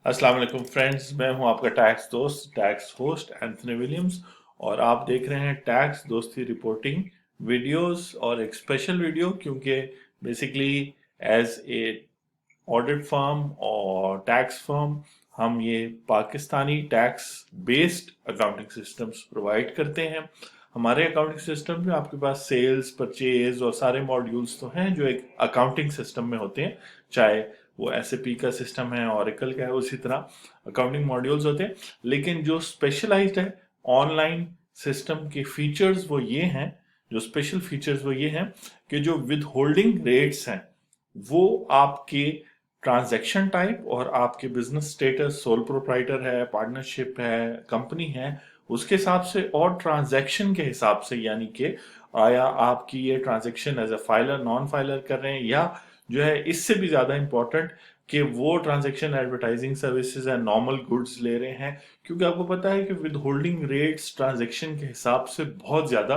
अस्सलाम वालेकुम फ्रेंड्स, मैं हूं आपका टैक्स दोस्त टैक्स होस्ट एंथनी विलियम्स। और आप देख रहे हैं टैक्स दोस्ती रिपोर्टिंग वीडियोस और एक स्पेशल वीडियो, क्योंकि basically as a audit firm और टैक्स फर्म हम ये Pakistani tax based accounting systems provide करते हैं। हमारे अकाउंटिंग सिस्टम में आपके पास सेल्स, परचेज और सारे मॉड्यूल्स तो हैं जो एक अकाउंटिंग सिस्टम में होते हैं, चाहे वो एसएपी का सिस्टम है, ऑरेकल का है, उसी तरह अकाउंटिंग मॉड्यूल्स होते हैं। लेकिन जो स्पेशलाइज्ड है ऑनलाइन सिस्टम के फीचर्स वो ये हैं, जो स्पेशल फीचर्स वो ये हैं कि जो विद होल्डिंग रेट्स हैं वो आपके ट्रांजैक्शन टाइप और आपके बिजनेस स्टेटस, सोल प्रोप्राइटर है, पार्टनरशिप है, कंपनी है, उसके हिसाब से और ट्रांजैक्शन के हिसाब से, यानी कि आया आपकी ये transaction as a filer non filer कर रहे हैं, या जो है इससे भी ज्यादा इंपॉर्टेंट कि वो transaction advertising services and normal goods ले रहे हैं। क्योंकि आपको पता है कि विद होल्डिंग रेट्स ट्रांजैक्शन के हिसाब से बहुत ज्यादा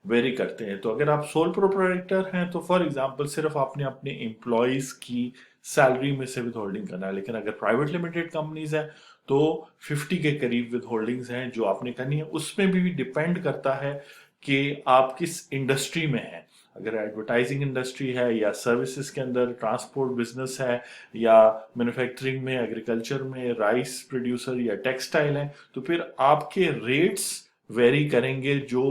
वेरी करते हैं। तो अगर आप सोल प्रोप्राइटर हैं तो फॉर एग्जांपल सिर्फ आपने अपने एम्प्लॉयज की सैलरी में से विद होल्डिंग करना है। लेकिन अगर प्राइवेट लिमिटेड कंपनीज है तो 50 के करीब विद होल्डिंग्स हैं जो आपने करनी है। उसमें भी डिपेंड करता है कि आप किस इंडस्ट्री में हैं। अगर एडवर्टाइजिंग इंडस्ट्री है या सर्विसेज के अंदर ट्रांसपोर्ट बिजनेस है या मैन्युफैक्चरिंग में, एग्रीकल्चर में, राइस प्रोड्यूसर या टेक्सटाइल है, तो फिर आपके रेट्स वेरी करेंगे जो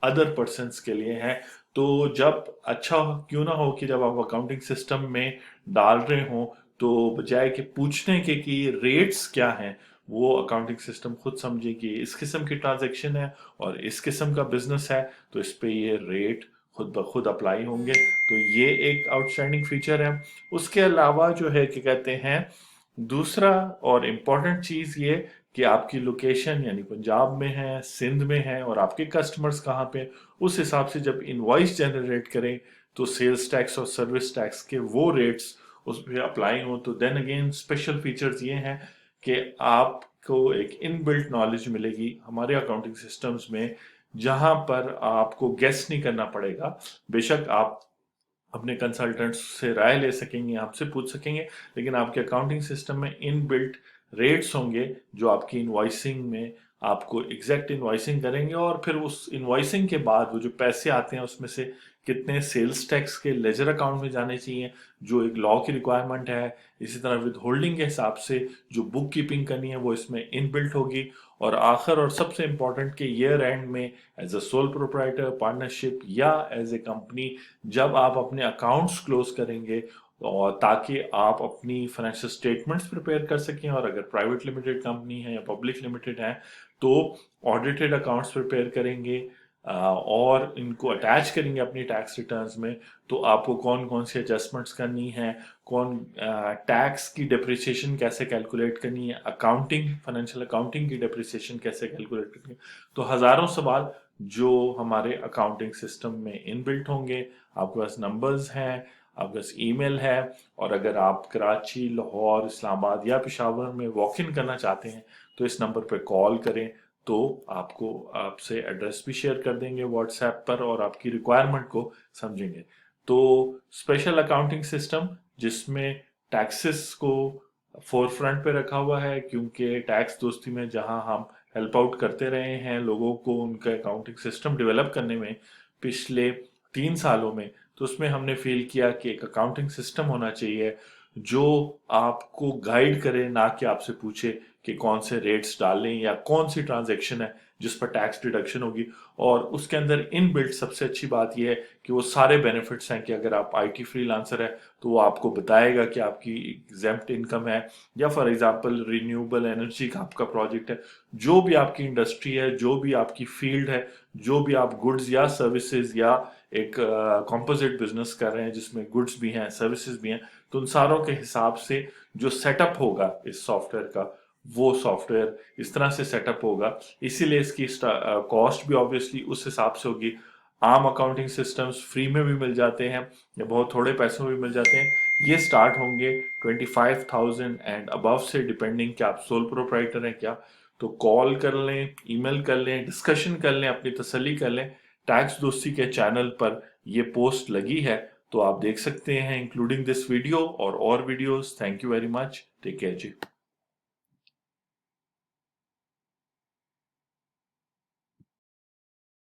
अदर पर्सन्स के लिए हैं। तो जब अच्छा क्यों ना हो कि जब आप अकाउंटिंग सिस्टम में डाल रहे हो तो बजाय कि पूछने के कि रेट्स क्या हैं, वो अकाउंटिंग सिस्टम खुद समझे कि इस किस्म की ट्रांजैक्शन है और इस किस्म का बिजनेस है तो इस पे ये रेट खुद ब खुद अप्लाई होंगे। तो ये एक आउटस्टैंडिंग फीचर है। उसके अलावा जो है कि कहते हैं, दूसरा और इम्पोर्टेंट चीज ये कि आपकी लोकेशन यानी पंजाब में है, सिंध में है, और आपके कस्टमर्स कहाँ पे, उस हिसाब से जब इनवॉइस जनरेट करें तो सेल्स टैक्स और सर्विस टैक्स के वो रेट्स उस पर अप्लाई हो। तो देन अगेन स्पेशल फीचर्स ये हैं कि आपको एक इनबिल्ट नॉलेज मिलेगी हमारे अकाउंटिंग सिस्टम्स में, जहां पर आपको गेस नहीं करना पड़ेगा। बेशक आप अपने कंसल्टेंट्स से राय ले सकेंगे, आपसे पूछ सकेंगे, लेकिन आपके अकाउंटिंग सिस्टम में इनबिल्ट रेट्स होंगे जो आपकी इनवॉइसिंग में आपको एग्जैक्ट इनवॉइसिंग करेंगे। और फिर उस इनवॉइसिंग के बाद वो जो पैसे आते हैं उसमें से कितने सेल्स टैक्स के लेजर अकाउंट में जाने चाहिए, जो एक लॉ की रिक्वायरमेंट है। इसी तरह विद होल्डिंग के हिसाब से जो बुक कीपिंग करनी है वो इसमें इनबिल्ट होगी। और आखिर और सबसे इंपॉर्टेंट कि ईयर एंड में as a sole proprietor, partnership या एज ए कंपनी जब आप अपने अकाउंट्स क्लोज करेंगे, और ताकि आप अपनी फाइनेंशियल स्टेटमेंट्स प्रिपेयर कर सकें, और अगर प्राइवेट लिमिटेड कंपनी है या पब्लिक लिमिटेड है तो ऑडिटेड अकाउंट्स प्रिपेयर करेंगे और इनको अटैच करेंगे अपनी टैक्स रिटर्न्स में। तो आपको कौन कौन सी एडजस्टमेंट्स करनी है, कौन टैक्स की डिप्रिसिएशन कैसे कैलकुलेट करनी है, अकाउंटिंग, फाइनेंशियल अकाउंटिंग की डिप्रिसिएशन कैसे कैलकुलेट करनी है, तो हजारों सवाल जो हमारे अकाउंटिंग सिस्टम में इनबिल्ट होंगे। आपके पास नंबर्स हैं, आपके पास ईमेल है, और अगर आप कराची, लाहौर, इस्लामाबाद या पेशावर में वॉक इन करना चाहते हैं तो इस नंबर पर कॉल करें। तो आपको आपसे एड्रेस भी शेयर कर देंगे व्हाट्सएप पर और आपकी रिक्वायरमेंट को समझेंगे। तो स्पेशल अकाउंटिंग सिस्टम जिसमें टैक्सेस को फोर फ्रंट पे रखा हुआ है, क्योंकि टैक्स दोस्ती में जहां हम हेल्प आउट करते रहे हैं लोगों को उनका अकाउंटिंग सिस्टम डेवलप करने में पिछले 3 सालों में, तो उसमें हमने फील किया कि एक अकाउंटिंग सिस्टम होना चाहिए जो आपको गाइड करे, ना कि आपसे पूछे कि कौन से रेट्स डालें या कौन सी ट्रांजैक्शन है जिस पर टैक्स डिडक्शन होगी। और उसके अंदर इन बिल्ट सबसे अच्छी बात यह है कि वो सारे बेनिफिट्स हैं कि अगर आप आईटी फ्रीलांसर है तो वो आपको बताएगा कि आपकी एग्जेम्प्ट इनकम है, या फॉर एग्जांपल रिन्यूएबल एनर्जी का आपका प्रोजेक्ट है, जो भी आपकी इंडस्ट्री है, जो भी आपकी फील्ड है, जो भी आप गुड्स या सर्विसेज या एक कॉम्पोजिट बिजनेस कर रहे हैं जिसमें गुड्स भी हैं, सर्विसेज भी हैं, तो उन सारों के हिसाब से जो सेटअप होगा इस सॉफ्टवेयर का, वो सॉफ्टवेयर इस तरह से सेटअप होगा। इसीलिए इसकी कॉस्ट भी ऑब्वियसली उस हिसाब से होगी। आम अकाउंटिंग सिस्टम्स फ्री में भी मिल जाते हैं या बहुत थोड़े पैसों में भी मिल जाते हैं। ये स्टार्ट होंगे 25,000 एंड अबव से, डिपेंडिंग कि आप सोल प्रोप्राइटर हैं क्या। तो कॉल कर लें, ईमेल कर लें, डिस्कशन कर लें, अपनी तसल्ली कर लें। टैक्स दोस्ती के चैनल पर ये पोस्ट लगी है तो आप देख सकते हैं, इंक्लूडिंग दिस वीडियो और videos. Thank you very much, take care ji.